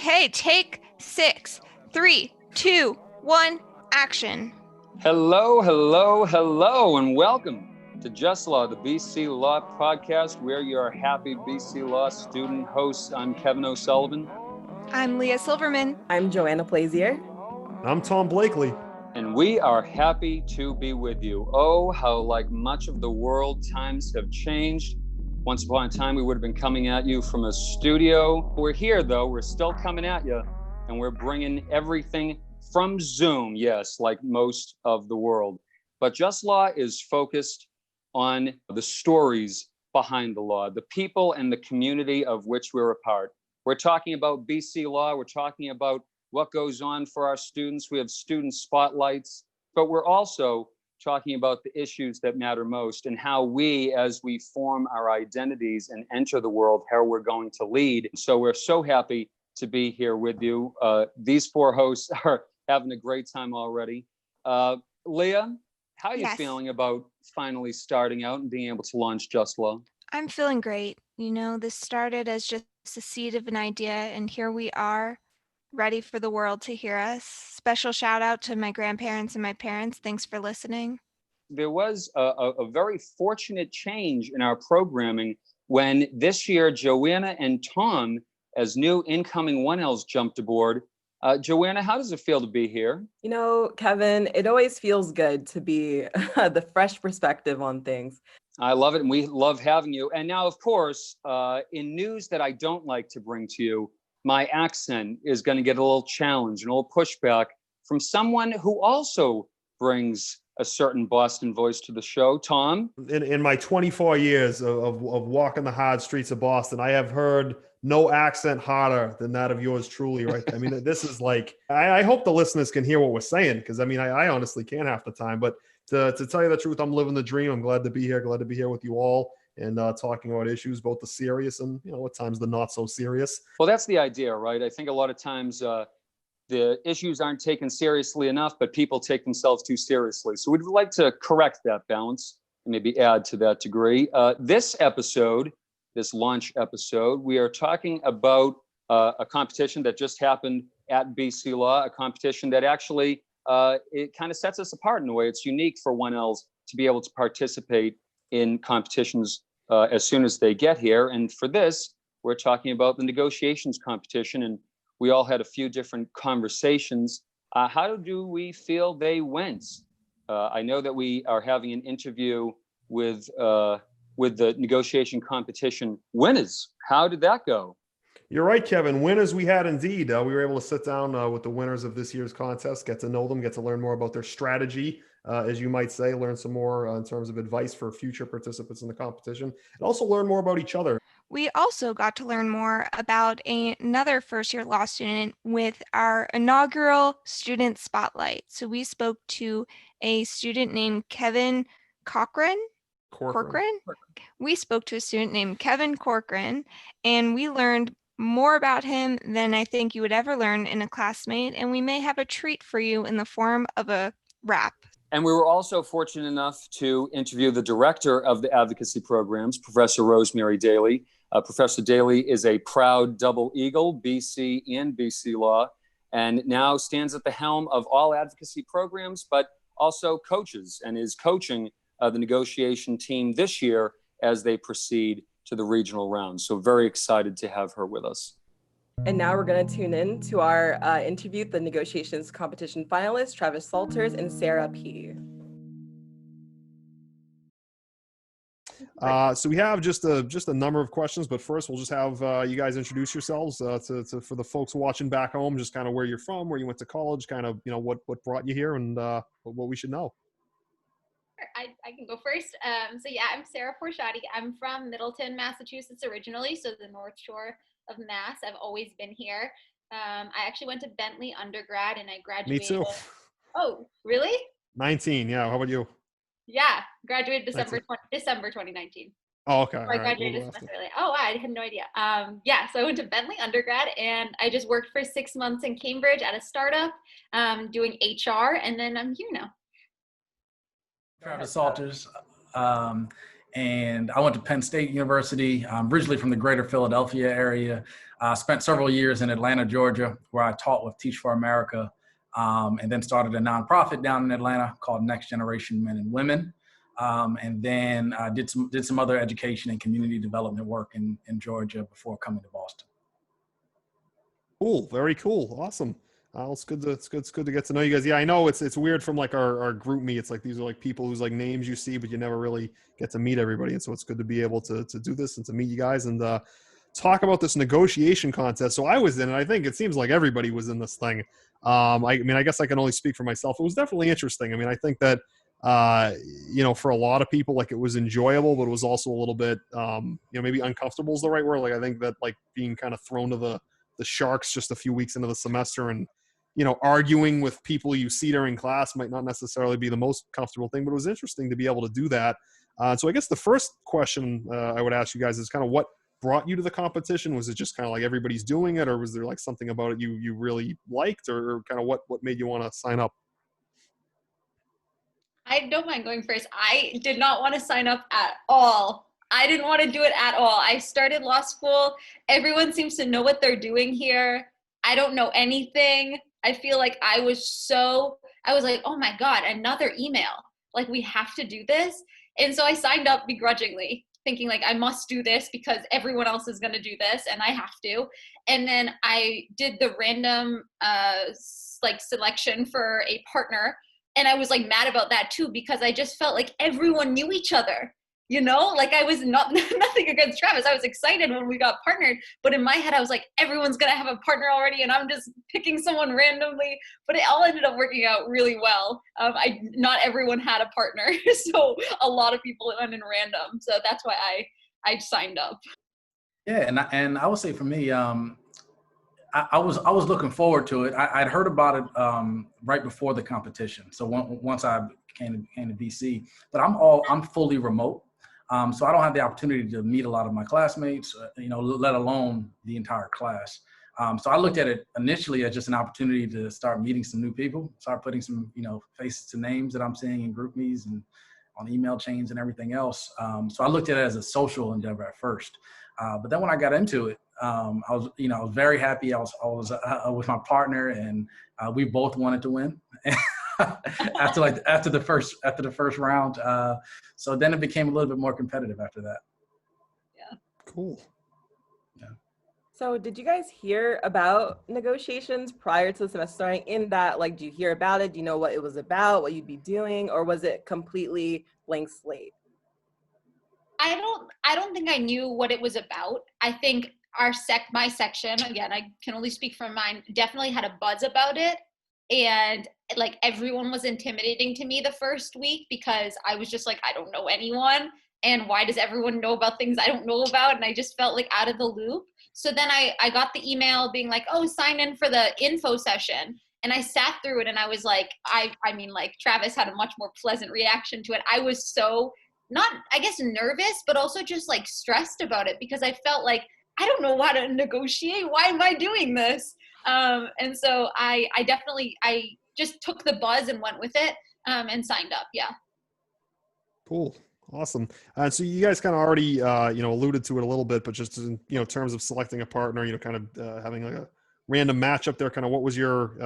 Okay, take 6. 3, 2, 1, action. Hello, and welcome to Just Law, the BC Law Podcast. We're your happy BC Law student hosts. I'm Kevin O'Sullivan. I'm Lea Silverman. I'm Joanna Plaisier. I'm Tom Blakely. And we are happy to be with you. Oh, how like much of the world times have changed. Once upon a time, we would have been coming at you from a studio. We're here, though. We're still coming at you, and we're bringing everything from Zoom, yes, like most of the world. But Just Law is focused on the stories behind the law, the people and the community of which we're a part. We're talking about BC law. We're talking about what goes on for our students. We have student spotlights, but we're also talking about the issues that matter most and how we, as we form our identities and enter the world, how we're going to lead. So we're so happy to be here with you. These four hosts are having a great time already. Lea, how are you feeling about finally starting out and being able to launch Just Law? I'm feeling great. You know, this started as just a seed of an idea, and here we are, ready for the world to hear us. Special shout out to my grandparents and my parents. Thanks for listening. There was a very fortunate change in our programming when this year Joanna and Tom, as new incoming 1Ls, jumped aboard. Joanna, how does it feel to be here? You know, Kevin, it always feels good to be the fresh perspective on things. I love it, and we love having you. And now, of course, in news that I don't like to bring to you, my accent is going to get a little challenge and a little pushback from someone who also brings a certain Boston voice to the show. Tom? In my 24 years of walking the hard streets of Boston, I have heard no accent harder than that of yours truly, right? I mean, this is like, I hope the listeners can hear what we're saying, because I mean, I honestly can't half the time, but to tell you the truth, I'm living the dream. I'm glad to be here with you all and talking about issues, both the serious and, you know, at times the not so serious. Well, that's the idea, right? I think a lot of times the issues aren't taken seriously enough, but people take themselves too seriously. So we'd like to correct that balance and maybe add to that degree. This episode, this launch episode, we are talking about a competition that just happened at BC Law, a competition that actually it kind of sets us apart in a way. It's unique for 1Ls to be able to participate in competitions as soon as they get here. And for this, we're talking about the negotiations competition, and we all had a few different conversations. How do we feel they went? I know that we are having an interview with the negotiation competition winners. How did that go? You're right, Kevin. Winners we had indeed. We were able to sit down with the winners of this year's contest, get to know them, get to learn more about their strategy, as you might say, learn some more in terms of advice for future participants in the competition, and also learn more about each other. We also got to learn more about another first-year law student with our inaugural student spotlight. So we spoke to a student named Kevin Corcoran. We spoke to a student named Kevin Corcoran, and we learned more about him than I think you would ever learn in a classmate, and we may have a treat for you in the form of a rap. And we were also fortunate enough to interview the director of the advocacy programs, Professor Rosemary Daly. Professor Daly is a proud double eagle, BC and BC Law, and now stands at the helm of all advocacy programs, but also coaches and is coaching the negotiation team this year as they proceed to the regional round. So very excited to have her with us. And now we're going to tune in to our interview, the negotiations competition finalists, Travis Salters and Sarah P. So we have just a number of questions, but first we'll just have you guys introduce yourselves for the folks watching back home, just kind of where you're from, where you went to college, kind of, you know, what brought you here and what we should know. I can go first. So yeah, I'm Sarah Porchatti. I'm from Middleton, Massachusetts originally, so the North Shore of Mass. I've always been here. I actually went to Bentley undergrad and I graduated. Me too. Oh, really? 19, yeah. How about you? Yeah, graduated December 2019. Oh, okay. I graduated a semester early. Oh, wow, I had no idea. Yeah, so I went to Bentley undergrad and I just worked for 6 months in Cambridge at a startup doing HR, and then I'm here now. Travis Salters. And I went to Penn State University. I'm originally from the greater Philadelphia area. Spent several years in Atlanta, Georgia, where I taught with Teach for America, and then started a nonprofit down in Atlanta called Next Generation Men and Women. And then did some other education and community development work in Georgia before coming to Boston. Cool. Very cool. Awesome. It's good to get to know you guys. Yeah, I know it's weird from like our group me. It's like these are like people whose like names you see, but you never really get to meet everybody. And so it's good to be able to do this and to meet you guys and talk about this negotiation contest. So I was in it. I think it seems like everybody was in this thing. I mean, I guess I can only speak for myself. It was definitely interesting. I mean, I think that for a lot of people, like it was enjoyable, but it was also a little bit, maybe uncomfortable is the right word. Like I think that like being kind of thrown to the sharks just a few weeks into the semester and arguing with people you see during class might not necessarily be the most comfortable thing, but it was interesting to be able to do that. So I guess the first question I would ask you guys is kind of what brought you to the competition? Was it just kind of like everybody's doing it, or was there like something about it you really liked, or kind of what made you want to sign up? I don't mind going first. I did not want to sign up at all. I didn't want to do it at all. I started law school. Everyone seems to know what they're doing here. I don't know anything. I feel like I was like, oh my God, another email. Like we have to do this. And so I signed up begrudgingly, thinking like I must do this because everyone else is going to do this and I have to. And then I did the random selection for a partner. And I was like mad about that too, because I just felt like everyone knew each other. Like I was nothing against Travis. I was excited when we got partnered, but in my head, I was like, everyone's going to have a partner already. And I'm just picking someone randomly, but it all ended up working out really well. Not everyone had a partner. So a lot of people went in random. So that's why I signed up. Yeah. And I would say for me, I was looking forward to it. I'd heard about it right before the competition. So once I came to BC, but I'm fully remote. So I don't have the opportunity to meet a lot of my classmates, let alone the entire class. So I looked at it initially as just an opportunity to start meeting some new people, start putting some, faces to names that I'm seeing in group meets and on email chains and everything else. So I looked at it as a social endeavor at first. But then when I got into it, I was very happy. I was with my partner, and we both wanted to win. after the first round. So then it became a little bit more competitive after that. Yeah. Cool. Yeah. So did you guys hear about negotiations prior to the semester starting? In that, like, do you hear about it? Do you know what it was about, what you'd be doing, or was it completely blank slate? I don't think I knew what it was about. I think my section, again, I can only speak for mine, definitely had a buzz about it. And like everyone was intimidating to me the first week because I was just like, I don't know anyone. And why does everyone know about things I don't know about? And I just felt like out of the loop. So then I got the email being like, oh, sign in for the info session. And I sat through it and I was like, I mean, like Travis had a much more pleasant reaction to it. I was so not, I guess, nervous, but also just like stressed about it because I felt like, I don't know how to negotiate. Why am I doing this? And so I just took the buzz and went with it and signed up. Yeah. Cool. Awesome. So you guys kind of already, alluded to it a little bit, but just in, terms of selecting a partner, kind of having like a random matchup there, kind of what was your,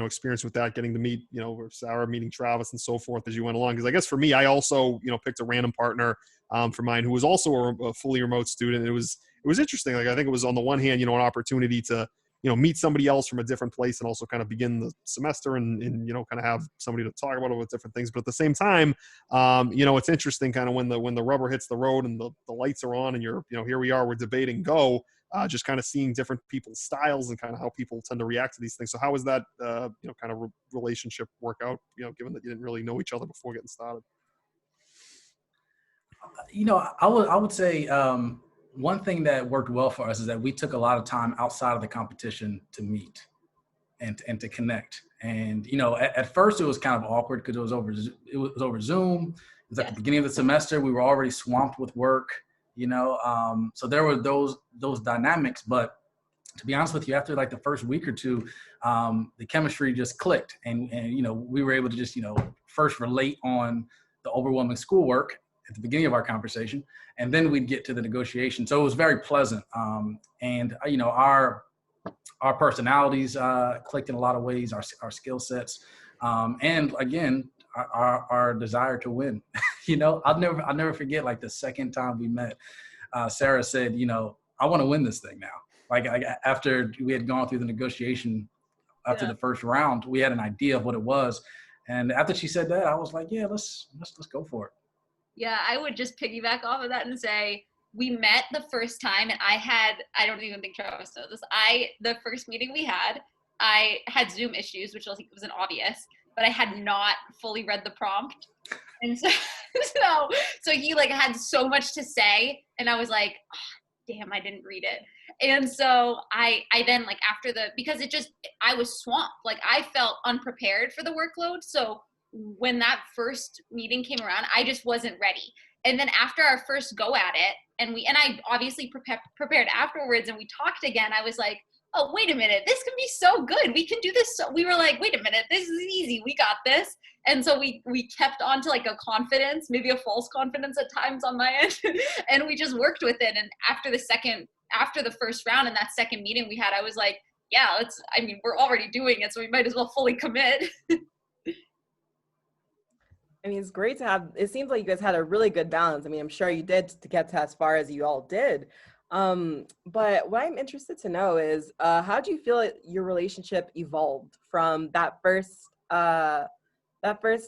experience with that, getting to meet, Sarah, meeting Travis and so forth as you went along? Because I guess for me, I also, picked a random partner for mine who was also a fully remote student. It was interesting. Like, I think it was on the one hand, an opportunity to, meet somebody else from a different place and also kind of begin the semester and kind of have somebody to talk about it with different things. But at the same time, it's interesting kind of when the rubber hits the road and the lights are on and you're, here we are, we're debating go, just kind of seeing different people's styles and kind of how people tend to react to these things. So how was that, kind of relationship work out, given that you didn't really know each other before getting started? I would say, one thing that worked well for us is that we took a lot of time outside of the competition to meet and to connect. And, at first it was kind of awkward because it was over Zoom. It was at the beginning of the semester. We were already swamped with work, so there were those dynamics. But to be honest with you, after like the first week or two, the chemistry just clicked. And we were able to just, first relate on the overwhelming schoolwork. at the beginning of our conversation, and then we'd get to the negotiation. So it was very pleasant. And you know, our personalities clicked in a lot of ways, our skill sets, and again, our desire to win. You know, I'll never forget, like, the second time we met, Sarah said, you know, I want to win this thing now. Like, after we had gone through the negotiation, after the first round, we had an idea of what it was. And after she said that, I was like, yeah, let's go for it. Yeah, I would just piggyback off of that and say, we met the first time, and I don't even think Travis knows this. The first meeting we had, I had Zoom issues, which I think was an obvious, but I had not fully read the prompt. And so, so he like had so much to say, and I was like, oh, damn, I didn't read it. And so I then, like, after because I was swamped. Like, I felt unprepared for the workload. So when that first meeting came around, I just wasn't ready. And then after our first go at it, and I obviously prepared afterwards, and we talked again, I was like, oh, wait a minute, this can be so good. We can do this. So we were like, wait a minute, this is easy. We got this. And so we kept on to like a confidence, maybe a false confidence at times on my end. And we just worked with it. And after the first round and that second meeting we had, I was like, yeah, we're already doing it, so we might as well fully commit. I mean, it's great to have, it seems like you guys had a really good balance. I mean, I'm sure you did to get to as far as you all did. But what I'm interested to know is, how do you feel like your relationship evolved from that first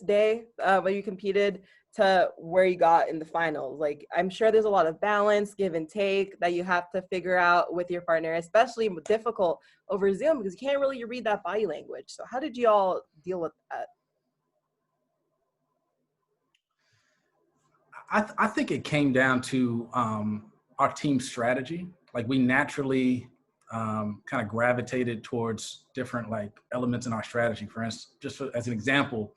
day when you competed to where you got in the finals? Like, I'm sure there's a lot of balance, give and take that you have to figure out with your partner, especially difficult over Zoom because you can't really read that body language. So how did you all deal with that? I think it came down to our team strategy. Like, we naturally kind of gravitated towards different like elements in our strategy. For instance, just as an example,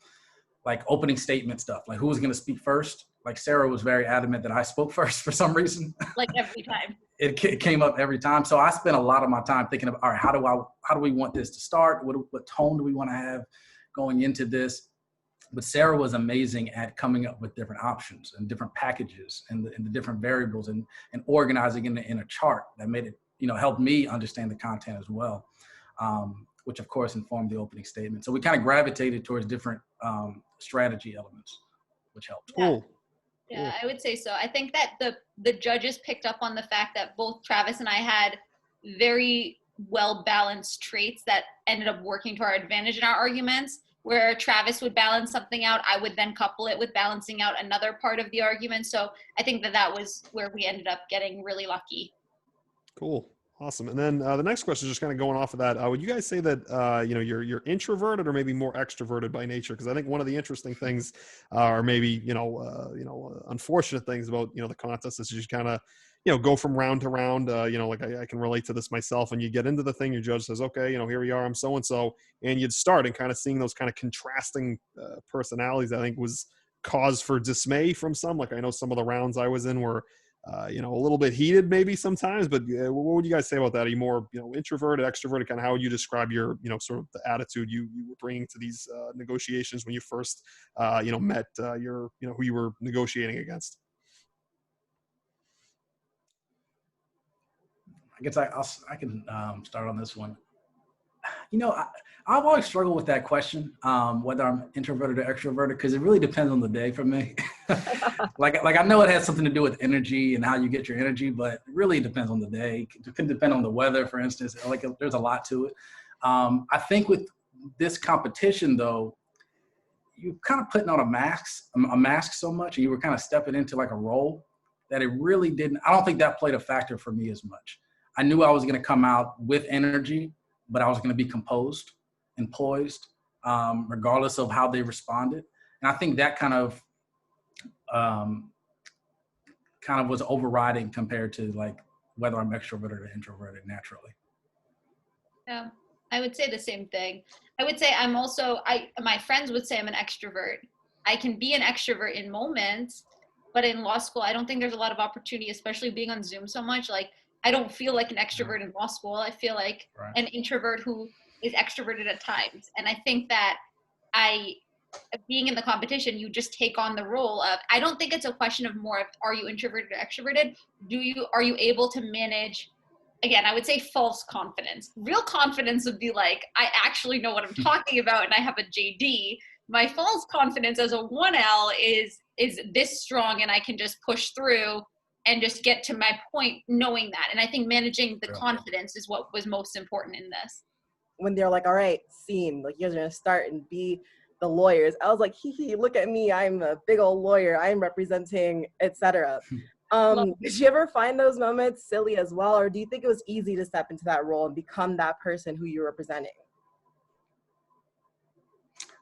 like opening statement stuff, like who was going to speak first. Like, Sarah was very adamant that I spoke first for some reason. Like every time. It came up every time. So I spent a lot of my time thinking of, all right, how do we want this to start? What tone do we want to have going into this? But Sarah was amazing at coming up with different options and different packages and the different variables and organizing in a chart that made it, you know, helped me understand the content as well, which of course informed the opening statement. So we kind of gravitated towards different strategy elements, which helped. Cool. Yeah, I would say so. I think that the judges picked up on the fact that both Travis and I had very well-balanced traits that ended up working to our advantage in our arguments. Where Travis would balance something out, I would then couple it with balancing out another part of the argument. So I think that was where we ended up getting really lucky. Cool. Awesome. And then the next question is just kind of going off of that. Would you guys say that, you know, you're introverted or maybe more extroverted by nature? Because I think one of the interesting things or maybe, unfortunate things about, you know, the contest is you just kind of, you know, go from round to round, like I can relate to this myself. And you get into the thing, your judge says, okay, you know, here we are, I'm so-and-so. And you'd start and kind of seeing those kind of contrasting personalities, I think was cause for dismay from some. Like, I know some of the rounds I was in were, a little bit heated maybe sometimes, but what would you guys say about that? Are you more, you know, introverted, extroverted? Kind of how would you describe your, you know, sort of the attitude you were bringing to these negotiations when you first, met who you were negotiating against? I guess I can start on this one. You know, I've always struggled with that question, whether I'm introverted or extroverted, because it really depends on the day for me. like I know it has something to do with energy and how you get your energy, but it really depends on the day. It can depend on the weather, for instance. Like, there's a lot to it. I think with this competition, though, you're kind of putting on a mask so much, and you were kind of stepping into like a role that it really didn't. I don't think that played a factor for me as much. I knew I was going to come out with energy, but I was going to be composed and poised, regardless of how they responded. And I think that kind of was overriding compared to like whether I'm extroverted or introverted naturally. Yeah, I would say the same thing. I would say my friends would say I'm an extrovert. I can be an extrovert in moments, but in law school, I don't think there's a lot of opportunity, especially being on Zoom so much. Like, I don't feel like an extrovert in law school. I feel like an introvert who is extroverted at times. And I think that I being in the competition, you just take on the role of, I don't think it's a question of more of, are you introverted or extroverted? Are you able to manage, again, I would say false confidence. Real confidence would be like, I actually know what I'm talking about and I have a JD. My false confidence as a 1L is this strong and I can just push through and just get to my point knowing that. And I think managing the confidence is what was most important in this. When they're like, all right, scene, like you guys are gonna start and be the lawyers. I was like, hee, look at me, I'm a big old lawyer, I'm representing, etc. Did you ever find those moments silly as well, or do you think it was easy to step into that role and become that person who you're representing?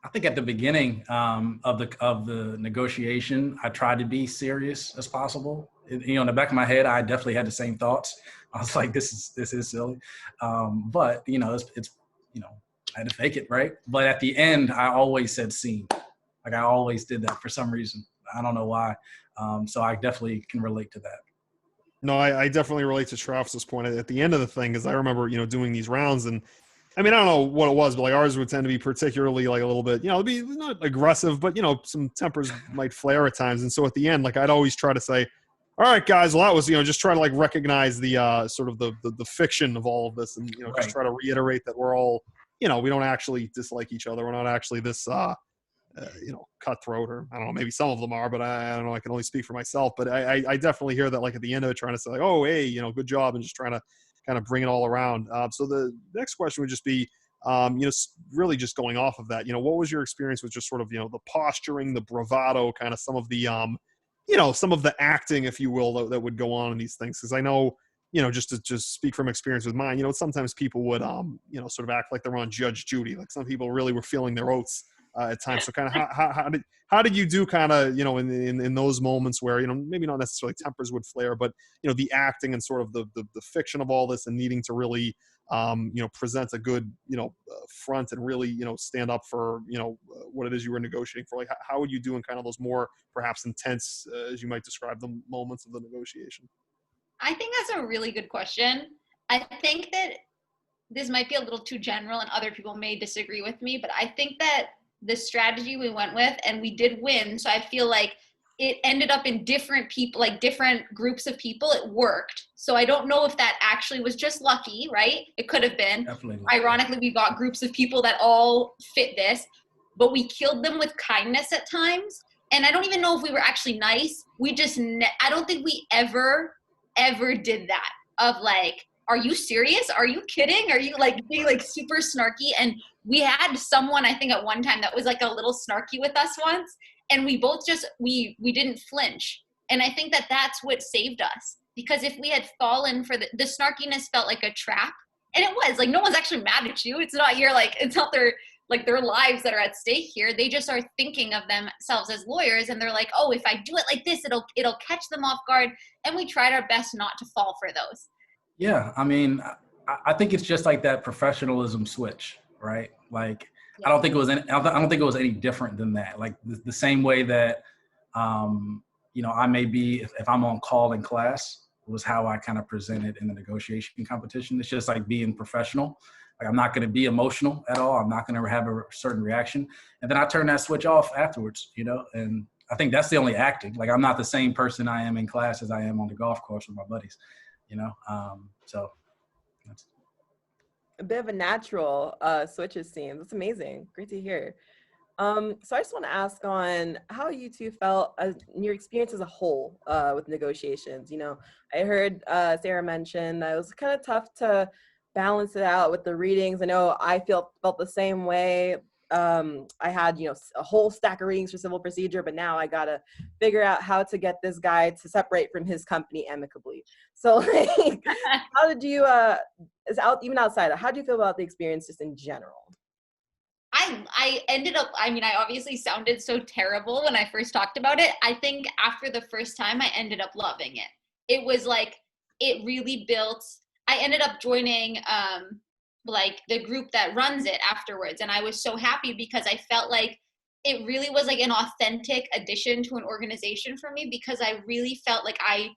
I think at the beginning of the negotiation, I tried to be serious as possible. In the back of my head, I definitely had the same thoughts. I was like, this is silly, but it's I had to fake it, right? But at the end, I always said scene. Like I always did that for some reason. I don't know why. So I definitely can relate to that. No, I definitely relate to Travis's point at the end of the thing, because I remember, doing these rounds, and I mean, I don't know what it was, but like ours would tend to be particularly like a little bit, it'd be not aggressive, but some tempers might flare at times. And so at the end, like I'd always try to say, all right, guys, well, that was, just try to like recognize the sort of the fiction of all of this, and Right. just try to reiterate that we're all, we don't actually dislike each other. We're not actually this cutthroat, or I don't know, maybe some of them are, but I don't know, I can only speak for myself. But I definitely hear that, like at the end of it, trying to say like, oh, hey, good job, and just trying to kind of bring it all around. So the next question would just be, really just going off of that, what was your experience with just sort of, the posturing, the bravado, kind of some of the, some of the acting, if you will, that would go on in these things? Because I know, just to just speak from experience with mine, sometimes people would, sort of act like they're on Judge Judy. Like some people really were feeling their oaths at times. So kind of how did you do kind of, in those moments where, maybe not necessarily tempers would flare, but, the acting and sort of the fiction of all this, and needing to really, present a good, front, and really, stand up for, what it is you were negotiating for? Like, how would you do in kind of those more perhaps intense, as you might describe them, moments of the negotiation? I think that's a really good question. I think that this might be a little too general and other people may disagree with me, but I think that the strategy we went with, and we did win, so I feel like it ended up in different people, like different groups of people, it worked. So I don't know if that actually was just lucky, right? It could have been. Definitely. Ironically, we got groups of people that all fit this, but we killed them with kindness at times. And I don't even know if we were actually nice. We just, I don't think we ever did that of like, are you serious? Are you kidding? Are you like being like super snarky? And we had someone, I think at one time, that was like a little snarky with us once. And we both just, we didn't flinch. And I think that that's what saved us. Because if we had fallen for the snarkiness felt like a trap. And it was like, no one's actually mad at you. It's not it's not their lives that are at stake here. They just are thinking of themselves as lawyers. And they're like, oh, if I do it like this, it'll catch them off guard. And we tried our best not to fall for those. Yeah, I mean, I think it's just like that professionalism switch, right? Like, yeah. I don't think it was any different than that. Like the same way that, I may be, if I'm on call in class, was how I kind of presented in the negotiation competition. It's just like being professional. Like I'm not going to be emotional at all. I'm not going to have a certain reaction. And then I turn that switch off afterwards, and I think that's the only acting. Like I'm not the same person I am in class as I am on the golf course with my buddies. So that's a bit of a natural switch, it seems. That's amazing. Great to hear. So I just want to ask on how you two felt in your experience as a whole with negotiations. I heard Sarah mention that it was kind of tough to balance it out with the readings. I know I felt the same way. I had, a whole stack of readings for civil procedure, but now I got to figure out how to get this guy to separate from his company amicably. So like, how did you, even outside, how do you feel about the experience just in general? I ended up, I obviously sounded so terrible when I first talked about it. I think after the first time, I ended up loving it. It was like, it really built, I ended up joining, like the group that runs it afterwards. And I was so happy because I felt like it really was like an authentic addition to an organization for me, because I really felt like I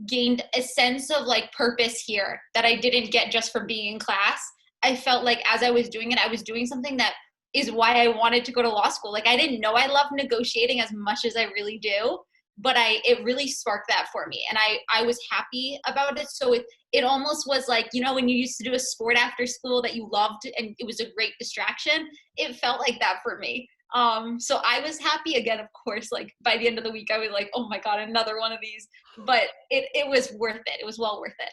gained a sense of like purpose here that I didn't get just from being in class. I felt like as I was doing it, I was doing something that is why I wanted to go to law school. Like, I didn't know I loved negotiating as much as I really do, but it really sparked that for me. And I was happy about it. So it almost was like, you know, when you used to do a sport after school that you loved and it was a great distraction, it felt like that for me. So I was happy again, of course, like by the end of the week, I was like, oh my God, another one of these, but it was worth it. It was well worth it.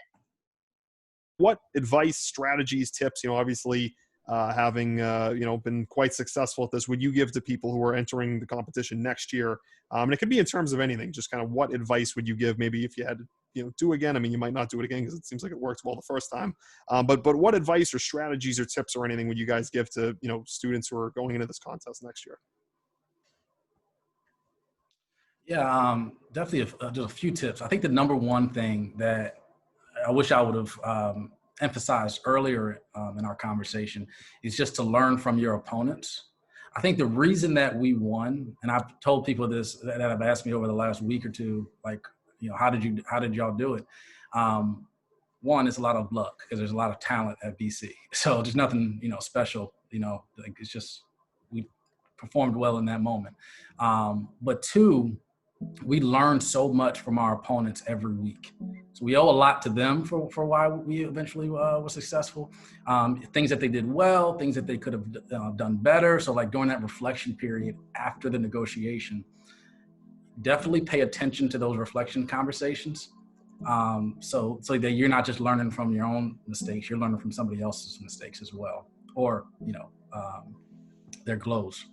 What advice, strategies, tips, obviously having, been quite successful at this, would you give to people who are entering the competition next year? And it could be in terms of anything, just kind of what advice would you give maybe if you had to, do again? I mean, you might not do it again because it seems like it worked well the first time. But what advice or strategies or tips or anything would you guys give to, students who are going into this contest next year? Yeah, definitely just a few tips. I think the number one thing that I wish I would have emphasized earlier in our conversation is just to learn from your opponents. I think the reason that we won, and I've told people this that have asked me over the last week or two, like, how did y'all do it? One, it's a lot of luck because there's a lot of talent at BC. So there's nothing, special, like it's just, we performed well in that moment. But two, we learn so much from our opponents every week. So we owe a lot to them for why we eventually were successful. Things that they did well, things that they could have done better. So like during that reflection period after the negotiation, definitely pay attention to those reflection conversations. So that you're not just learning from your own mistakes, you're learning from somebody else's mistakes as well, or, their glows.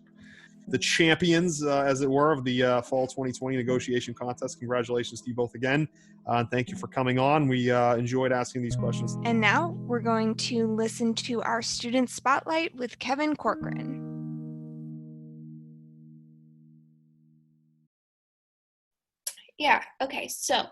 The champions, as it were, of the fall 2020 negotiation contest. Congratulations to you both again. Thank you for coming on. We enjoyed asking these questions. And now we're going to listen to our student spotlight with Kevin Corcoran. Yeah, okay, so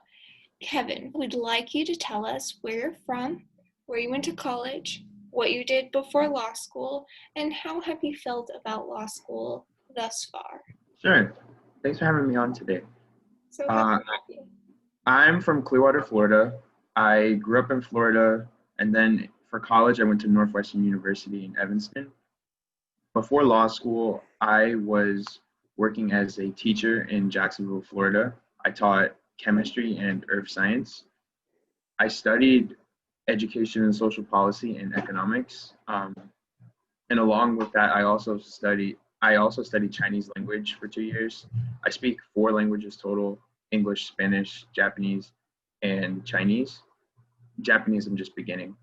Kevin, we'd like you to tell us where you're from, where you went to college, what you did before law school, and how have you felt about law school thus far? Sure. Thanks for having me on today. So happy to have you. I'm from Clearwater, Florida. I grew up in Florida, and then for college, I went to Northwestern University in Evanston. Before law school, I was working as a teacher in Jacksonville, Florida. I taught chemistry and earth science. I studied education and social policy and economics. And along with that, I also studied Chinese language for 2 years. I speak 4 languages total: English, Spanish, Japanese, and Chinese. Japanese, I'm just beginning.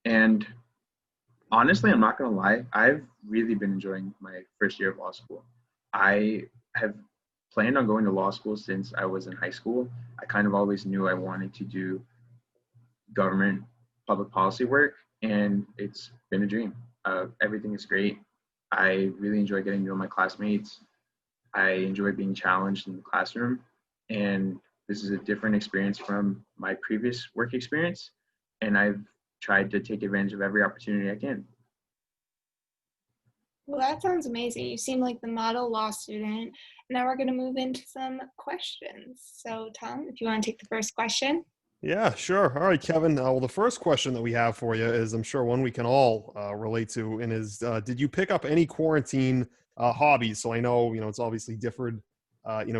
And honestly, I'm not gonna lie, I've really been enjoying my first year of law school. I have planned on going to law school since I was in high school. I kind of always knew I wanted to do government public policy work, and it's been a dream. Everything is great. I really enjoy getting to know my classmates. I enjoy being challenged in the classroom, and this is a different experience from my previous work experience, and I've tried to take advantage of every opportunity I can. Well, that sounds amazing. You seem like the model law student. Now we're going to move into some questions. So, Tom, if you want to take the first question. Yeah, sure. All right, Kevin. Well, the first question that we have for you is, I'm sure one we can all relate to, and is, did you pick up any quarantine hobbies? So I know, it's obviously differed,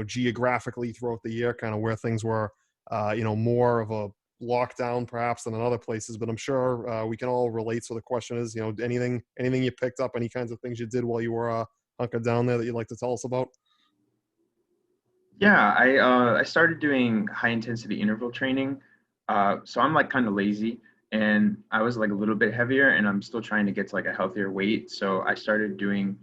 geographically throughout the year, kind of where things were, more of a lockdown perhaps than in other places, but I'm sure we can all relate. So the question is, anything you picked up, any kinds of things you did while you were hunkered down there that you'd like to tell us about? Yeah, I started doing high intensity interval training. So I'm like kind of lazy, and I was like a little bit heavier, and I'm still trying to get to like a healthier weight. So I started doing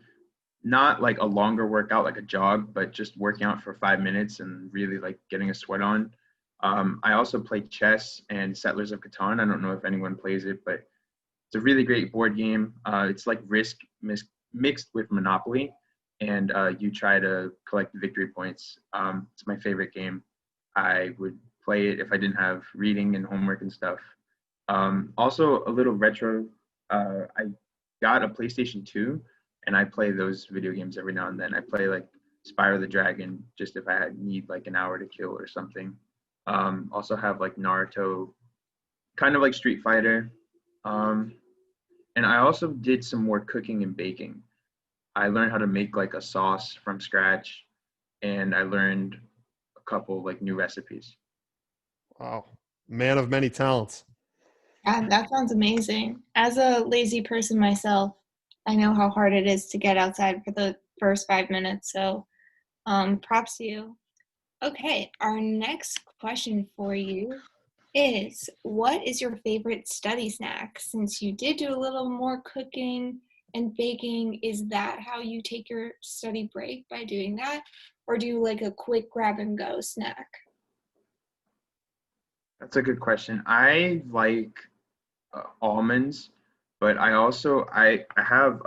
not like a longer workout like a jog, but just working out for 5 minutes and really like getting a sweat on. I also play chess and Settlers of Catan. I don't know if anyone plays it, but it's a really great board game. It's like Risk mixed with Monopoly, and you try to collect the victory points. It's my favorite game. I would play it if I didn't have reading and homework and stuff. Also, a little retro. I got a PlayStation 2, and I play those video games every now and then. I play like Spyro the Dragon just if I need like an hour to kill or something. Also have like Naruto, kind of like Street Fighter. And I also did some more cooking and baking. I learned how to make like a sauce from scratch, and I learned a couple like new recipes. Wow. Man of many talents. God, that sounds amazing. As a lazy person myself, I know how hard it is to get outside for the first 5 minutes. So, props to you. Okay, our next question for you is, what is your favorite study snack? Since you did do a little more cooking and baking, is that how you take your study break, by doing that? Or do you like a quick grab and go snack? That's a good question. I like almonds, but I have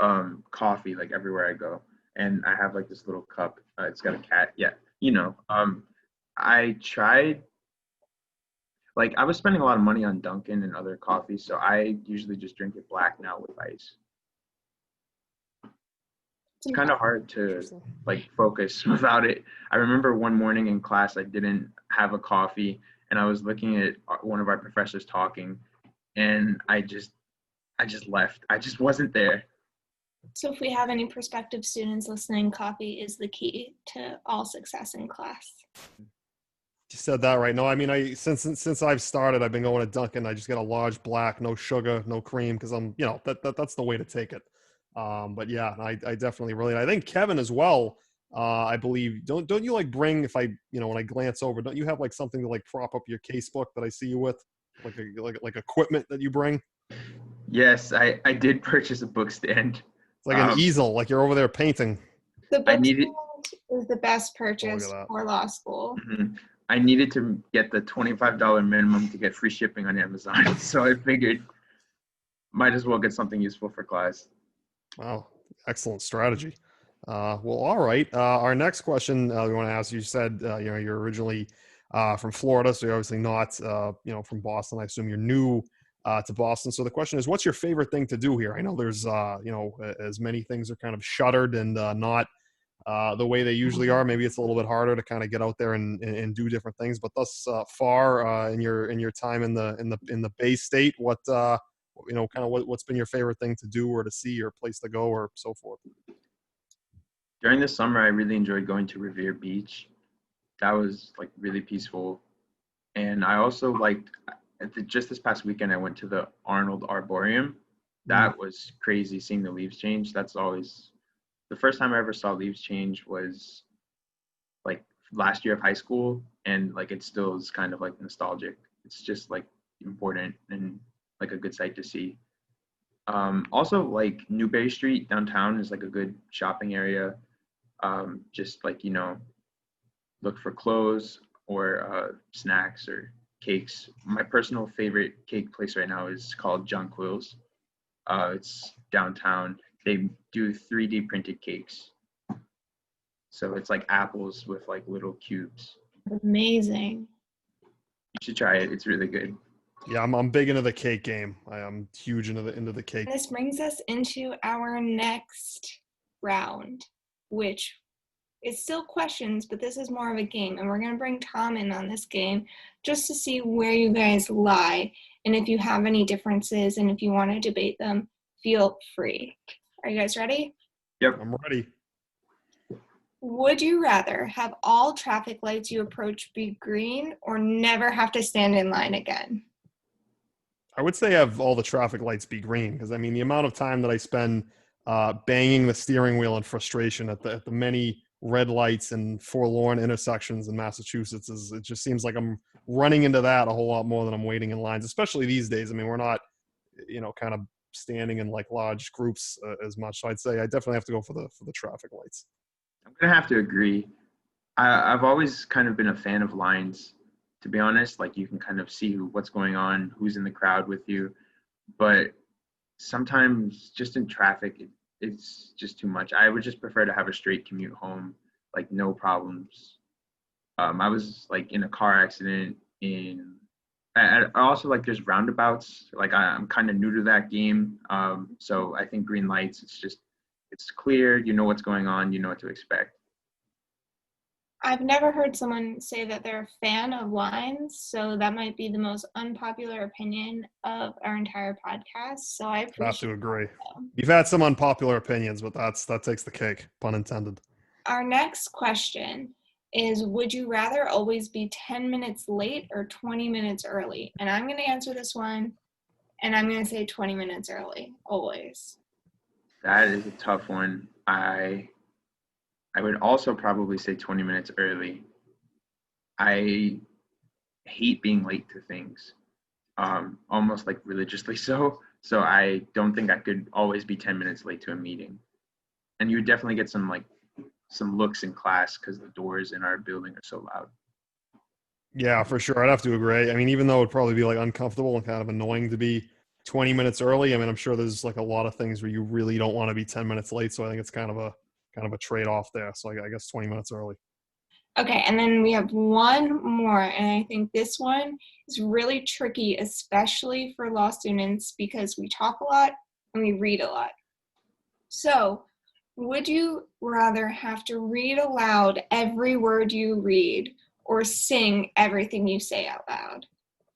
coffee like everywhere I go, and I have like this little cup. It's got a cat. Yeah, you know. I tried like I was spending a lot of money on Dunkin' and other coffees, so I usually just drink it black now with ice. It's kind of hard to Interesting. like focus without it. I remember one morning in class I didn't have a coffee, and I was looking at one of our professors talking, and I just left. I just wasn't there. So if we have any prospective students listening, coffee is the key to all success in class. You said that right. No, I mean, since I've started, I've been going to Dunkin'. I just get a large black, no sugar, no cream, because I'm, that's the way to take it. But yeah, I definitely really, I think Kevin as well. I believe don't you like bring, if I, when I glance over, don't you have like something to like prop up your casebook that I see you with, like equipment that you bring? Yes, I did purchase a book stand. It's like an easel, like you're over there painting. The I book needed stand is the best Oh, look at purchase that. for law school. I needed to get the $25 minimum to get free shipping on Amazon. So I figured might as well get something useful for class. Wow, excellent strategy. Well, all right. Our next question we want to ask, you said, you're originally from Florida, so you're obviously not, from Boston. I assume you're new to Boston. So the question is, what's your favorite thing to do here? I know there's, as many things are kind of shuttered and not the way they usually are. Maybe it's a little bit harder to kind of get out there and do different things. But thus far in your time in the Bay State, what's been your favorite thing to do or to see or place to go or so forth? During the summer, I really enjoyed going to Revere Beach. That was like really peaceful. And I also liked, just this past weekend, I went to the Arnold Arboretum. That was crazy seeing the leaves change. That's always, the first time I ever saw leaves change was like last year of high school. And like it still is kind of like nostalgic. It's just like important and like a good sight to see. Also, like Newberry Street downtown is like a good shopping area. Just like, look for clothes or snacks or cakes. My personal favorite cake place right now is called John Quill's. It's downtown. They do 3D printed cakes. So it's like apples with like little cubes. Amazing. You should try it. It's really good. Yeah, I'm big into the cake game. I'm huge into the cake. This brings us into our next round, which is still questions, but this is more of a game. And we're going to bring Tom in on this game just to see where you guys lie. And if you have any differences and if you want to debate them, feel free. Are you guys ready? Yep. I'm ready. Would you rather have all traffic lights you approach be green or never have to stand in line again? I would say have all the traffic lights be green, because I mean the amount of time that I spend banging the steering wheel in frustration at the many red lights and forlorn intersections in Massachusetts it just seems like I'm running into that a whole lot more than I'm waiting in lines, especially these days. I mean, we're not, kind of standing in like large groups as much. So I'd say I definitely have to go for the traffic lights. I'm gonna have to agree. I've always kind of been a fan of lines, to be honest. Like you can kind of see what's going on, who's in the crowd with you. But sometimes just in traffic, it's just too much. I would just prefer to have a straight commute home, like no problems. I was like in a car accident I also like there's roundabouts. Like I'm kind of new to that game. So I think green lights, it's clear, you know what's going on, you know what to expect. I've never heard someone say that they're a fan of lines, so that might be the most unpopular opinion of our entire podcast. So I I have appreciate to agree. that. You've had some unpopular opinions, but that takes the cake, pun intended. Our next question is, would you rather always be 10 minutes late or 20 minutes early? And I'm going to answer this one, and I'm going to say 20 minutes early, always. That is a tough one. I would also probably say 20 minutes early. I hate being late to things, almost like religiously so. So I don't think I could always be 10 minutes late to a meeting. And you would definitely get some looks in class because the doors in our building are so loud. Yeah, for sure. I'd have to agree. I mean, even though it'd probably be like uncomfortable and kind of annoying to be 20 minutes early, I mean, I'm sure there's like a lot of things where you really don't want to be 10 minutes late. So I think it's kind of a trade-off there. So I guess 20 minutes early. Okay, and then we have one more, and I think this one is really tricky, especially for law students, because we talk a lot and we read a lot. So, would you rather have to read aloud every word you read or sing everything you say out loud?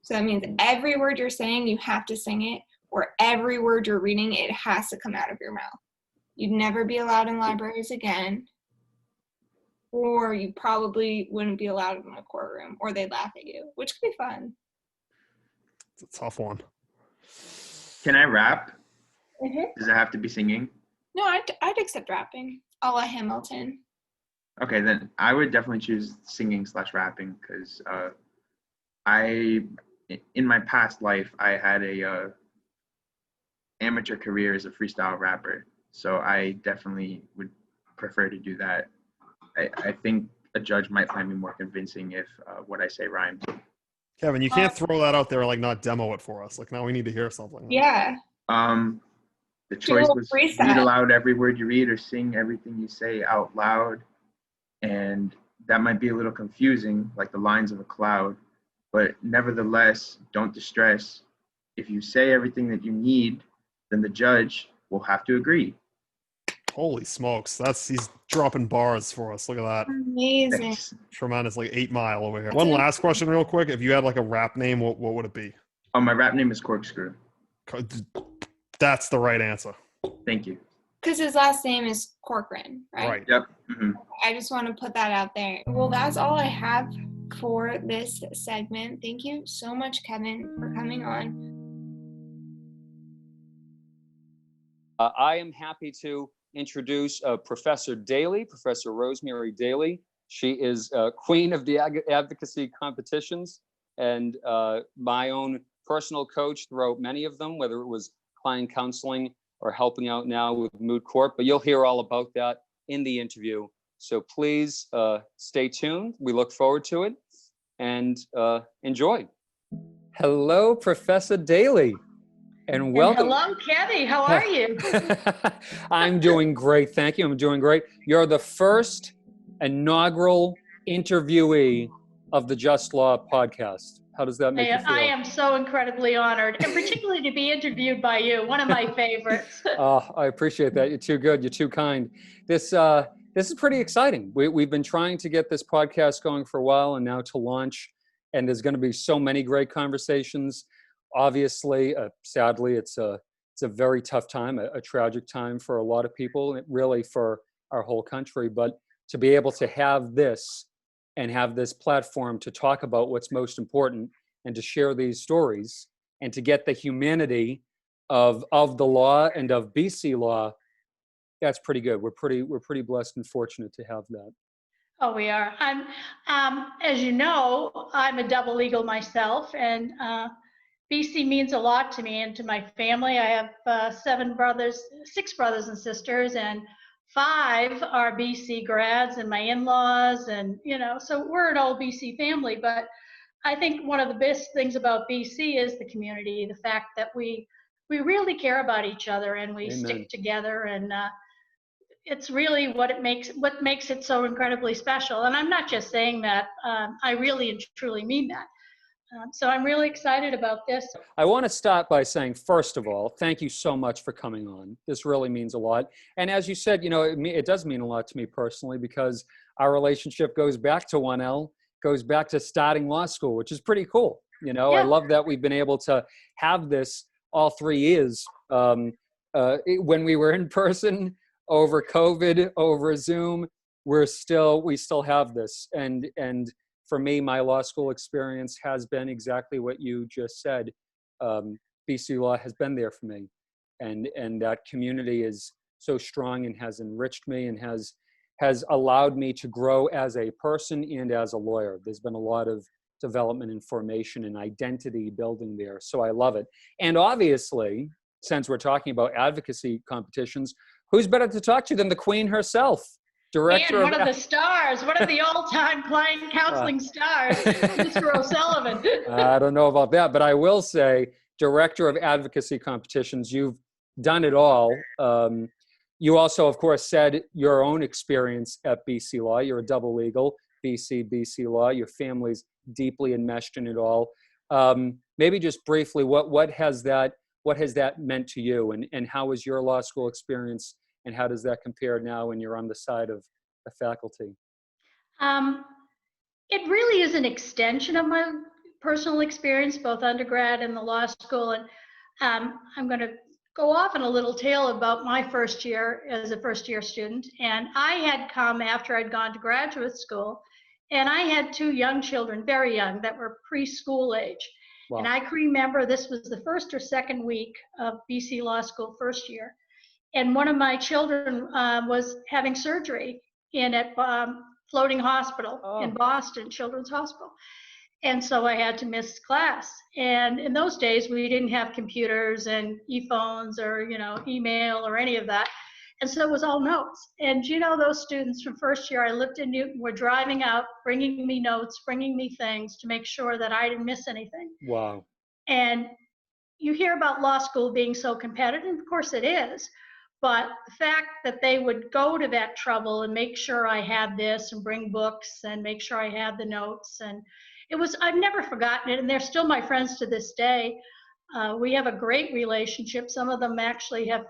So that means every word you're saying, you have to sing it, or every word you're reading, it has to come out of your mouth. You'd never be allowed in libraries again, or you probably wouldn't be allowed in a courtroom, or they'd laugh at you, which could be fun. It's a tough one. Can I rap? Mm-hmm. Does it have to be singing? No, I'd accept rapping, a la Hamilton. Okay, then I would definitely choose singing / rapping because in my past life, I had a amateur career as a freestyle rapper. So I definitely would prefer to do that. I think a judge might find me more convincing if what I say rhymes. Kevin, you can't throw that out there and like not demo it for us. Like now we need to hear something. Yeah. The choice was read aloud every word you read or sing everything you say out loud. And that might be a little confusing, like the lines of a cloud. But nevertheless, don't distress. If you say everything that you need, then the judge will have to agree. Holy smokes. He's dropping bars for us. Look at that. Amazing. Thanks. Tremendous, like 8 Mile over here. One last question real quick. If you had like a rap name, what would it be? Oh, my rap name is Corkscrew. That's the right answer. Thank you. Because his last name is Corcoran, right? Right. Yep. Mm-hmm. I just want to put that out there. Well, that's all I have for this segment. Thank you so much, Kevin, for coming on. I am happy to introduce Professor Daly, Professor Rosemary Daly. She is queen of the advocacy competitions and my own personal coach throughout many of them, whether it was client counseling or helping out now with moot court. But you'll hear all about that in the interview. So please stay tuned. We look forward to it and enjoy. Hello, Professor Daly. And welcome. Hello, Kevin. How are you? I'm doing great. Thank you. I'm doing great. You're the first inaugural interviewee of the Just Law podcast. How does that make you feel? I am so incredibly honored, and particularly to be interviewed by you, one of my favorites. Oh, I appreciate that. You're too good. You're too kind. This is pretty exciting. We've been trying to get this podcast going for a while, and now to launch. And there's going to be so many great conversations. Obviously, sadly, it's a very tough time, a tragic time for a lot of people, and really for our whole country. But to be able to have this and have this platform to talk about what's most important and to share these stories and to get the humanity of the law and of BC law, that's pretty good. We're pretty blessed and fortunate to have that. Oh, we are. I'm, as you know, I'm a double legal myself, and BC means a lot to me and to my family. I have 6 brothers and sisters, and 5 are BC grads, and my in-laws, and so we're an old BC family. But I think one of the best things about BC is the community, the fact that we really care about each other and we Amen. Stick together, and it's really what makes it so incredibly special. And I'm not just saying that. I really and truly mean that. So I'm really excited about this. I want to start by saying, first of all, thank you so much for coming on. This really means a lot. And as you said, it does mean a lot to me personally, because our relationship goes back to 1L, goes back to starting law school, which is pretty cool. I love that we've been able to have this all 3 years, when we were in person, over COVID, over Zoom. We still have this. And for me, my law school experience has been exactly what you just said. BC Law has been there for me, and that community is so strong and has enriched me and has allowed me to grow as a person and as a lawyer. There's been a lot of development and formation and identity building there, so I love it. And obviously, since we're talking about advocacy competitions, who's better to talk to than the Queen herself? Director and one of the stars, one of the all-time client counseling stars, Mr. O'Sullivan. I don't know about that, but I will say, Director of Advocacy Competitions, you've done it all. You also, of course, said your own experience at BC Law. You're a double legal, BC Law. Your family's deeply enmeshed in it all. Maybe just briefly, what has that meant to you, and how was your law school experience? And how does that compare now when you're on the side of the faculty? It really is an extension of my personal experience, both undergrad and the law school. And I'm going to go off on a little tale about my first year as a first-year student. And I had come after I'd gone to graduate school, and I had 2 young children, very young, that were preschool age. Wow. And I can remember this was the first or second week of BC Law School first year. And one of my children was having surgery at Floating Hospital in Boston, Children's Hospital. And so I had to miss class. And in those days, we didn't have computers and e-phones or, email or any of that. And so it was all notes. And those students from first year, I looked at Newton, were driving out, bringing me notes, bringing me things to make sure that I didn't miss anything. Wow. And you hear about law school being so competitive. Of course it is. But the fact that they would go to that trouble and make sure I had this and bring books and make sure I had the notes, and I've never forgotten it, and they're still my friends to this day. We have a great relationship. Some of them actually have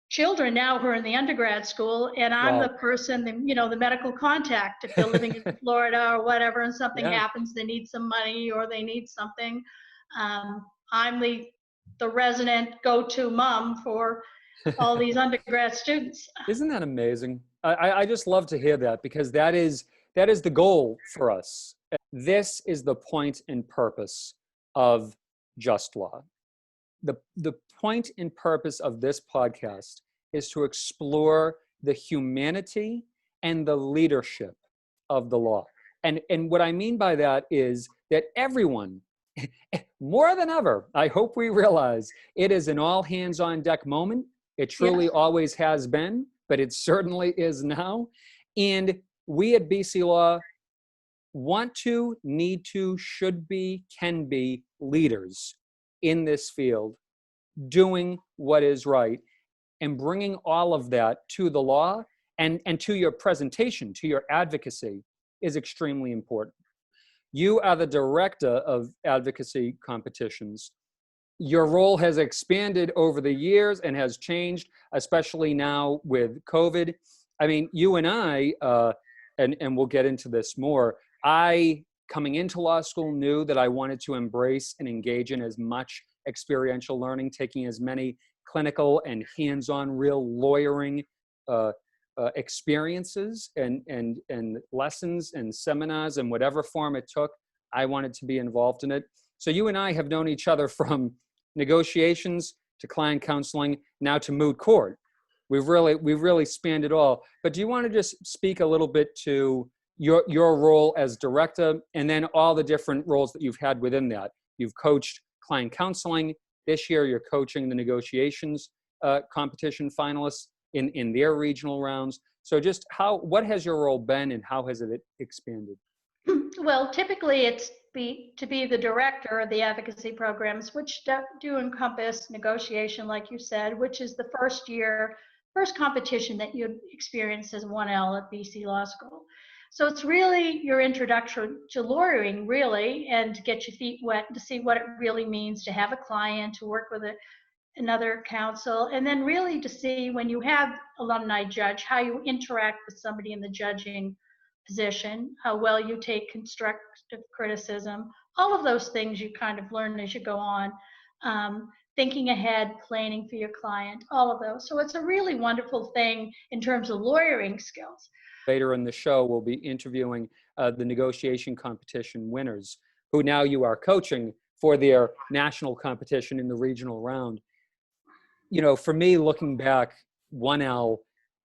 children now who are in the undergrad school, and I'm the person, the medical contact if they're living in Florida or whatever, and something happens, they need some money or they need something. I'm the resident go-to mom for all these undergrad students. Isn't that amazing? I just love to hear that, because that is the goal for us. This is the point and purpose of Just Law. The point and purpose of this podcast is to explore the humanity and the leadership of the law. And what I mean by that is that everyone, more than ever, I hope we realize it is an all hands on deck moment. It truly always has been, but it certainly is now. And we at BC Law want to, need to, should be, can be leaders in this field, doing what is right, and bringing all of that to the law and to your presentation, to your advocacy, is extremely important. You are the director of advocacy competitions. Your role has expanded over the years and has changed, especially now with COVID. I mean, you and I, and we'll get into this more, coming into law school, knew that I wanted to embrace and engage in as much experiential learning, taking as many clinical and hands-on real lawyering experiences and lessons and seminars and whatever form it took. I wanted to be involved in it. So you and I have known each other from negotiations to client counseling, now to moot court. We've really spanned it all. But do you want to just speak a little bit to your role as director, and then all the different roles that you've had within that? You've coached client counseling. This year, you're coaching the negotiations competition finalists in their regional rounds. So just what has your role been, and how has it expanded? Well, typically it's to be the director of the advocacy programs, which do encompass negotiation, like you said, which is the first competition that you experience as 1L at BC Law School. So it's really your introduction to lawyering, really, and to get your feet wet, to see what it really means to have a client, to work with another counsel, and then really to see when you have alumni judge, how you interact with somebody in the judging position, how well you take constructive criticism, all of those things you kind of learn as you go on. Thinking ahead, planning for your client, all of those. So it's a really wonderful thing in terms of lawyering skills. Later in the show, we'll be interviewing the negotiation competition winners, who now you are coaching for their national competition in the regional round. You know, for me, looking back, 1L,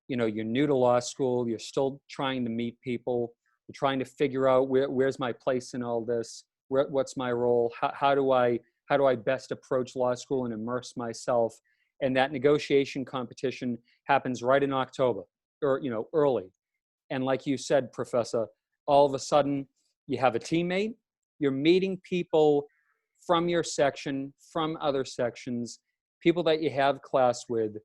you know, you're new to law school, you're still trying to meet people, you're trying to figure out where's my place in all this, what's my role, how do I best approach law school and immerse myself. And that negotiation competition happens right in October, or, you know, early. And like you said, Professor, all of a sudden you have a teammate, you're meeting people from your section, from other sections, people that you have class with,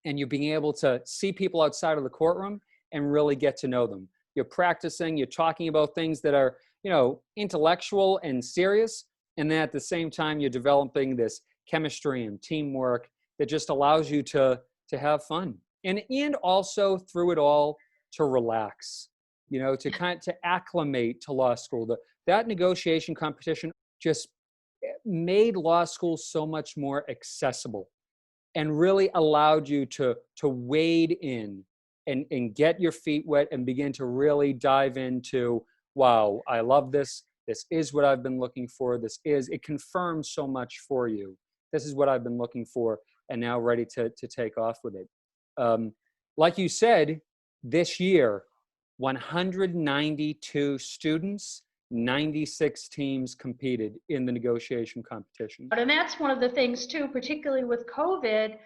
and you're being able to see people outside of the courtroom and really get to know them. You're practicing, you're talking about things that are, you know, intellectual and serious. And then at the same time, you're developing this chemistry and teamwork that just allows you to have fun. And also through it all, to relax, you know, to acclimate to law school. That negotiation competition just made law school so much more accessible and really allowed you to wade in and get your feet wet and begin to really dive into, wow, I love this. This is what I've been looking for. It confirms so much for you. This is what I've been looking for, and now ready to take off with it. Like you said, this year, 192 students, 96 teams competed in the negotiation competition. And that's one of the things too, particularly with COVID,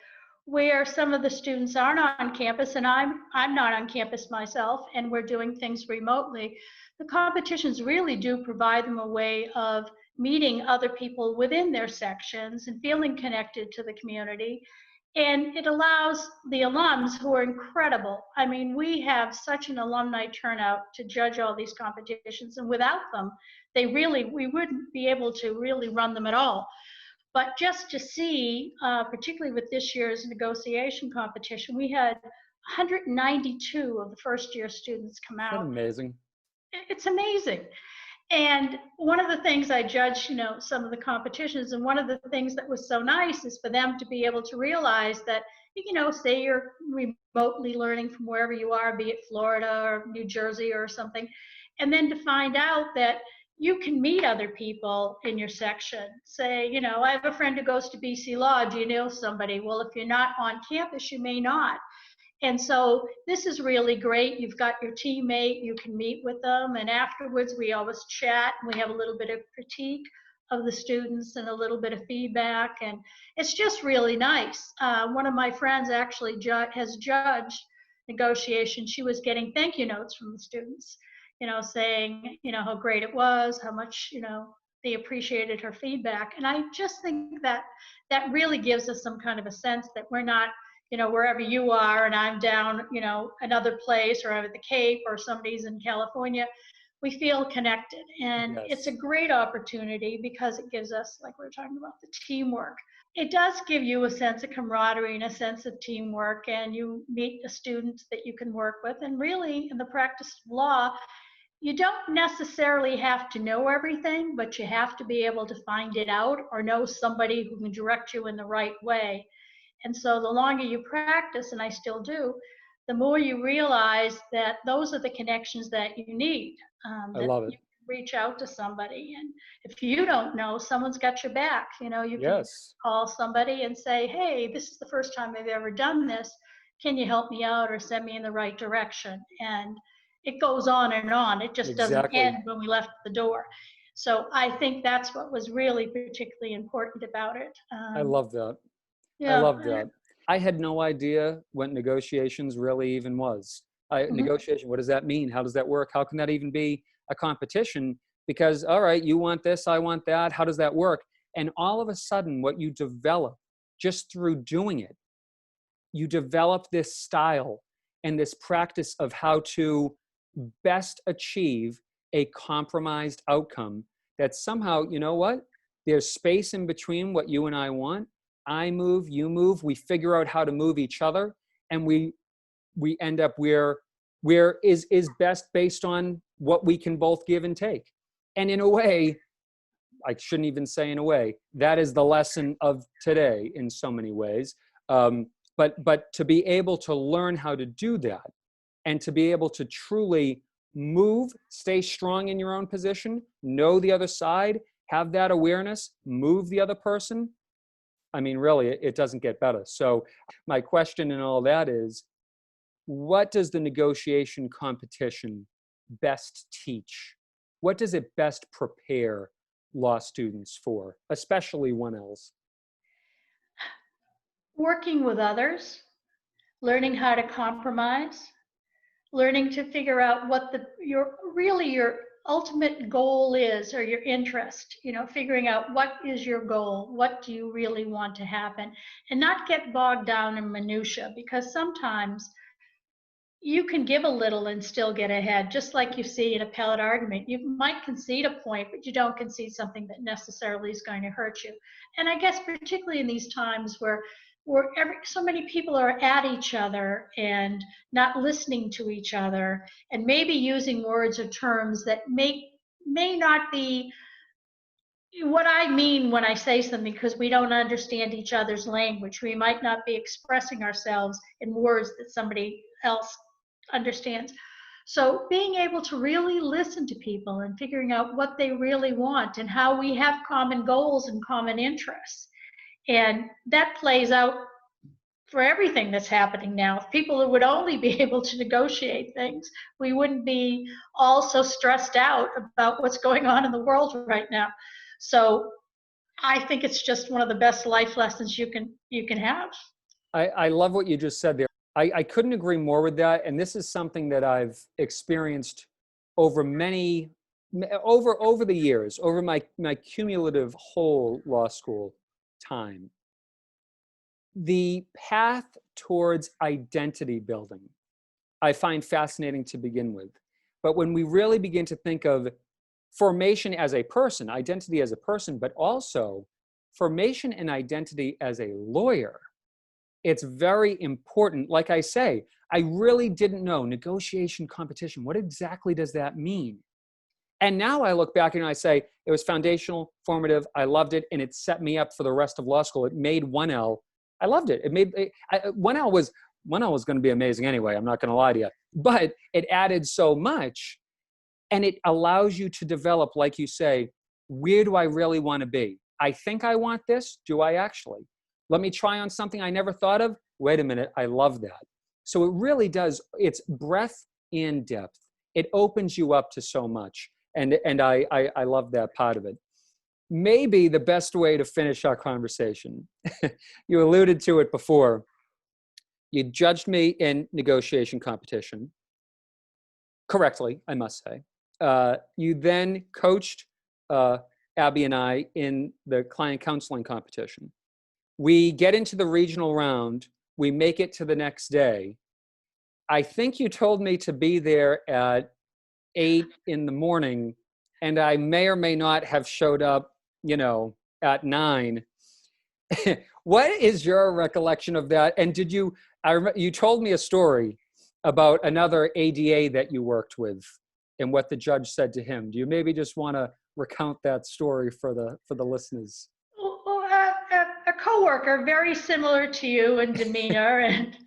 where some of the students aren't on campus, and I'm not on campus myself, and we're doing things remotely. The competitions really do provide them a way of meeting other people within their sections and feeling connected to the community. And it allows the alums, who are incredible. I mean, we have such an alumni turnout to judge all these competitions, and without them, we wouldn't be able to really run them at all. But just to see, particularly with this year's negotiation competition, we had 192 of the first year students come out. That's amazing. It's amazing. And one of the things I judged, you know, some of the competitions, and one of the things that was so nice is for them to be able to realize that, you know, say you're remotely learning from wherever you are, be it Florida or New Jersey or something, and then to find out that you can meet other people in your section. Say, you know, I have a friend who goes to BC Law. Do you know somebody? Well, if you're not on campus, you may not. And so this is really great. You've got your teammate, you can meet with them, and afterwards we always chat, and we have a little bit of critique of the students and a little bit of feedback, and it's just really nice. One of my friends actually has judged negotiation. She was getting thank you notes from the students, you know, saying, you know, how great it was, how much, you know, they appreciated her feedback. And I just think that that really gives us some kind of a sense that we're not, you know, wherever you are and I'm down, you know, another place, or I'm at the Cape, or somebody's in California, we feel connected. And Yes. It's a great opportunity because it gives us, like we were talking about, the teamwork. It does give you a sense of camaraderie and a sense of teamwork, and you meet the students that you can work with. And really, in the practice of law, you don't necessarily have to know everything, but you have to be able to find it out, or know somebody who can direct you in the right way. And so the longer you practice, and I still do, the more you realize that those are the connections that you need. I love it. You can reach out to somebody, and if you don't know, someone's got your back. You know, you can Yes. call somebody and say, hey, this is the first time I've ever done this. Can you help me out or send me in the right direction? And it goes on and on. It just doesn't Exactly. end when we left the door. So I think that's what was really particularly important about it. I love that. Yeah. I love that. I had no idea what negotiations really even was. Negotiation, what does that mean? How does that work? How can that even be a competition? Because, all right, you want this, I want that. How does that work? And all of a sudden, what you develop just through doing it, you develop this style and this practice of how to best achieve a compromised outcome that somehow, you know what? There's space in between what you and I want. I move, you move, we figure out how to move each other, and we end up where is best based on what we can both give and take. And in a way, I shouldn't even say in a way, that is the lesson of today in so many ways. But to be able to learn how to do that, and to be able to truly move, stay strong in your own position, know the other side, have that awareness, move the other person. I mean, really, it doesn't get better. So my question in all that is, what does the negotiation competition best teach? What does it best prepare law students for, especially 1Ls? Working with others, learning how to compromise, learning to figure out what your ultimate goal is, or your interest, figuring out what is your goal, what do you really want to happen, and not get bogged down in minutia, because sometimes you can give a little and still get ahead, just like you see in a appellate argument. You might concede a point, but you don't concede something that necessarily is going to hurt you. And I guess particularly in these times where so many people are at each other and not listening to each other, and maybe using words or terms that may not be what I mean when I say something, because we don't understand each other's language. We might not be expressing ourselves in words that somebody else understands. So being able to really listen to people and figuring out what they really want and how we have common goals and common interests. And that plays out for everything that's happening now. If people would only be able to negotiate things, we wouldn't be all so stressed out about what's going on in the world right now. So I think it's just one of the best life lessons you can have. I love what you just said there. I couldn't agree more with that. And this is something that I've experienced over the years, over my cumulative whole law school time. The path towards identity building, I find fascinating to begin with. But when we really begin to think of formation as a person, identity as a person, but also formation and identity as a lawyer, it's very important. Like I say, I really didn't know negotiation competition. What exactly does that mean? And now I look back and I say, it was foundational, formative, I loved it, and it set me up for the rest of law school. It made 1L, I loved it. 1L was going to be amazing anyway, I'm not going to lie to you. But it added so much, and it allows you to develop, like you say, where do I really want to be? I think I want this. Do I actually? Let me try on something I never thought of. Wait a minute, I love that. So it really does, it's breadth and depth. It opens you up to so much. And I love that part of it. Maybe the best way to finish our conversation, you alluded to it before, you judged me in negotiation competition, correctly, I must say. You then coached Abby and I in the client counseling competition. We get into the regional round, we make it to the next day. I think you told me to be there at 8 in the morning, and I may or may not have showed up, at 9. What is your recollection of that? And you told me a story about another ADA that you worked with and what the judge said to him. Do you maybe just want to recount that story for the listeners? A coworker very similar to you in demeanor and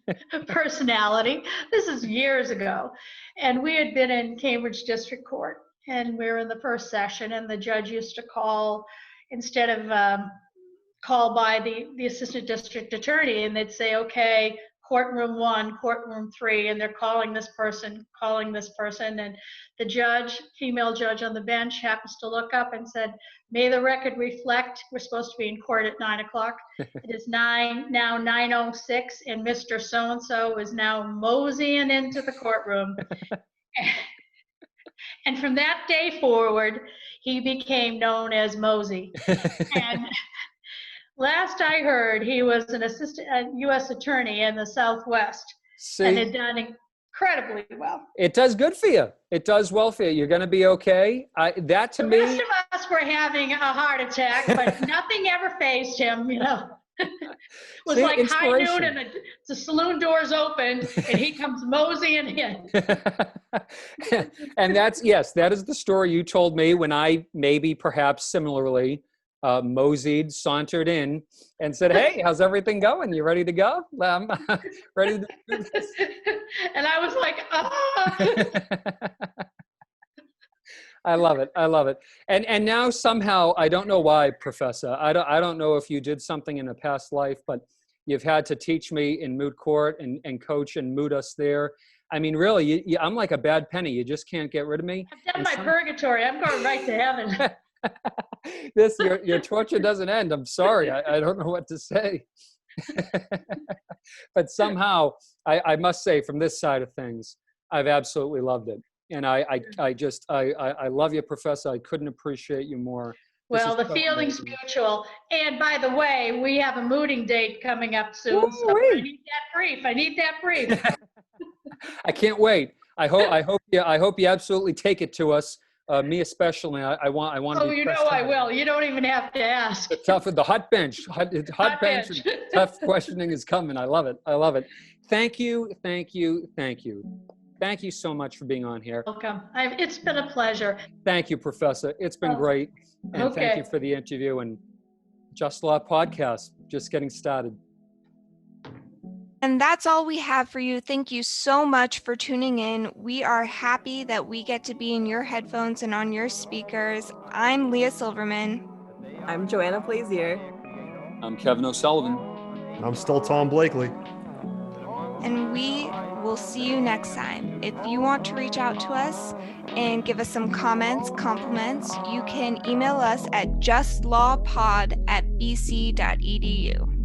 personality. This is years ago. And we had been in Cambridge District Court, and we were in the first session, and the judge used to call, instead of call by the assistant district attorney, and they'd say, okay, courtroom 1, courtroom 3, and they're calling this person, and the judge, female judge on the bench, happens to look up and said, may the record reflect, we're supposed to be in court at 9 o'clock. It is now 9:06, and Mr. So-and-so is now moseying into the courtroom. And from that day forward, he became known as Mosey. And last I heard, he was an assistant U.S. attorney in the Southwest. See? And had done incredibly well. It does good for you. It does well for you. You're going to be okay. That to The me. rest of us were having a heart attack, but nothing ever fazed him, you know. It was See, like high noon inspiration. and the saloon doors opened and he comes moseying in. And that is the story you told me when I maybe perhaps similarly moseyed, sauntered in and said, "Hey, how's everything going? You ready to go? I'm ready to do this." And I was like, ah. I love it. I love it. And now somehow, I don't know why, Professor. I don't know if you did something in a past life, but you've had to teach me in moot court and coach and moot us there. I mean, really, I'm like a bad penny. You just can't get rid of me. I've done my purgatory. I'm going right to heaven. Your torture doesn't end. I'm sorry. I don't know what to say. But somehow, I must say, from this side of things, I've absolutely loved it. And I love you, Professor. I couldn't appreciate you more. Well, the feeling's mutual. And by the way, we have a mooting date coming up soon. So I need that brief. I can't wait. I hope you absolutely take it to us. Me especially. I want to be. Oh, you know I will. You don't even have to ask. The hot bench. Hot bench. And tough questioning is coming. I love it. I love it. Thank you. Thank you. Thank you. Thank you so much for being on here. Welcome. It's been a pleasure. Thank you, Professor. It's been great. And thank you for the interview and Just Law Podcast. Just getting started. And that's all we have for you. Thank you so much for tuning in. We are happy that we get to be in your headphones and on your speakers. I'm Lea Silverman. I'm Joanna Plaisier. I'm Kevin O'Sullivan. I'm still Tom Blakely. And we will see you next time. If you want to reach out to us and give us some comments, compliments, you can email us at justlawpod@bc.edu.